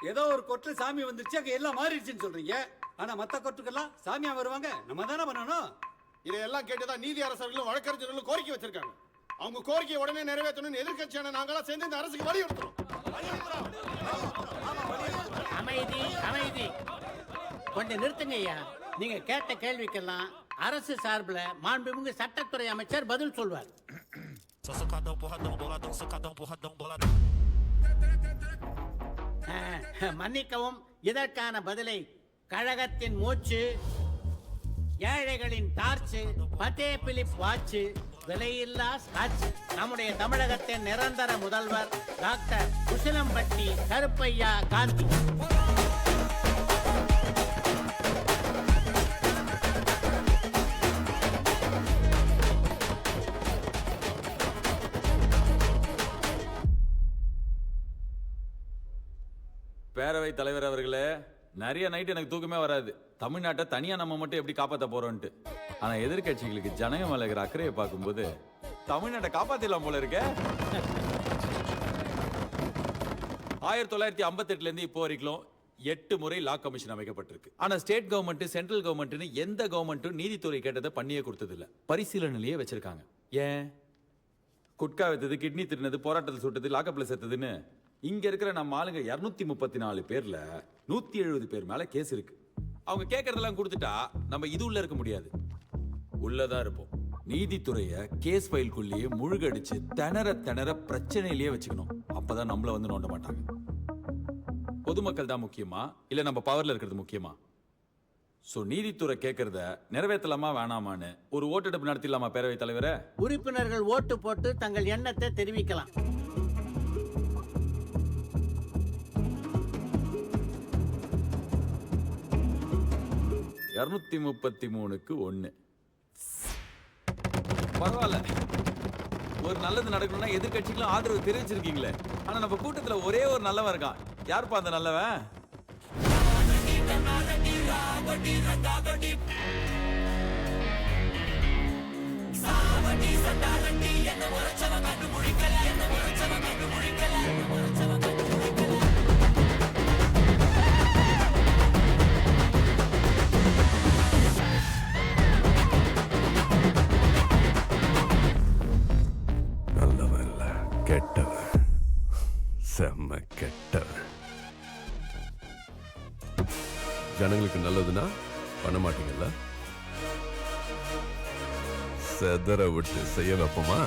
ஏதோ ஒரு கொட்டுல சாமி வந்துருச்சு அங்க எல்லாம் மாறிடுச்சுன்னு சொல்றீங்க. ஆனா மத்த கொட்டுக்கெல்லாம் சாமியா வருவாங்க, நம்ம தானே பண்ணணும். இதையெல்லாம் கேட்டுதான் நீதி அரசர்களும் வழக்கறிஞர்களும் கோரிக்கை வச்சிருக்காங்க. அவங்க கோரிக்கையை உடனே நிறைவேற்றணும்னு எதிர்கட்சியான நாங்களாம் சேர்ந்து இந்த அரசுக்கு வலியுறுத்துறோம். அமைதி அமைதி, கொஞ்சம் நிறுத்துங்க ஐயா. நீங்க கேட்ட கேள்விக்கெல்லாம் அரசு சார்பில் மாண்புமிகு சட்டத்துறை அமைச்சர் பதில் சொல்வார். மன்னிக்கவும், இதற்கான பதிலை கழகத்தின் மூச்சு, ஏழைகளின் டார்ச்சு, பத்தே பிலிப் வாட்ச், விலையில்லா ஸ்காட்ச், நம்முடைய தமிழகத்தின் நிரந்தர முதல்வர் டாக்டர் குசிலம்பட்டி கருப்பையா காந்தி. பேரவை தலைவர் அவர்களே, நிறைய நைட் எனக்கு தூக்கமே வராது. தமிழ்நாட்டை தனியா நம்ம மட்டும் எப்படி காப்பாற்ற போறோம்ட்டு. ஆனா எதிர்கட்சிகளுக்கு ஜனங்க மேல இருக்கிற அக்கறையை பார்க்கும்போது தமிழ்நாட்டை காப்பாத்திடலாம் போல இருக்க. 1958 இருந்து இப்போ வரைக்கும் 8 முறை லா கமிஷன் அமைக்கப்பட்டிருக்கு. ஆனா ஸ்டேட் கவர்மெண்ட், சென்ட்ரல் கவர்மெண்ட்னு எந்த கவர்மெண்ட்டும் நீதித்துறை கேட்டதை பண்ணியே கொடுத்தது இல்ல, பரிசீலனையிலேயே வச்சிருக்காங்க. ஏன்? குட்கா வைத்தது, கிட்னி தின்னது, போராட்டத்தில் சுட்டது, லாக்கப்ல சேர்த்ததுன்னு இங்க இருக்கிற நம்ம ஆளுங்க 234 பேர்ல 170 பேர் மேல கேஸ் இருக்கு. அவங்க கேட்கறதெல்லாம் கொடுத்துட்டா நம்ம இது உள்ள இருக்க முடியாது, உள்ளதான் இருப்போம். நீதித்துறைய கேஸ் ஃபைல்குள்ளேயே முழுகடிச்சு திணற பிரச்சனையிலேயே வச்சுக்கணும். அப்பதான் நம்மள வந்து நோண்ட மாட்டாங்க. பொதுமக்கள் தான் முக்கியமா இல்ல நம்ம பவர்ல இருக்கிறது முக்கியமா? சோ நீதித்துறை கேட்கறத நிறைவேற்றலாமா வேணாமான்னு ஒரு ஓட்டெடுப்பு நடத்திடலாமா பேரவை தலைவரே? உறுப்பினர்கள் ஓட்டு போட்டு தங்கள் எண்ணத்தை தெரிவிக்கலாம். $233க்கு 1. பரவாயில்ல, ஒரு நல்லது நடக்கணும்னா எதிர்கட்சிகளும் ஆதரவு தெரிவிச்சிருக்கீங்களே. ஆனா நம்ம கூட்டத்துல ஒரே ஒரு நல்லவன் இருக்கான். யாருப்பா அந்த நல்லவன்? நல்லவன் இல்ல, கெட்டவன், செம்ம கெட்டவன். ஜனங்களுக்கு நல்லதுன்னா பண்ண மாட்டீங்கல்ல, செதற விட்டு செய்ய வைப்போமா?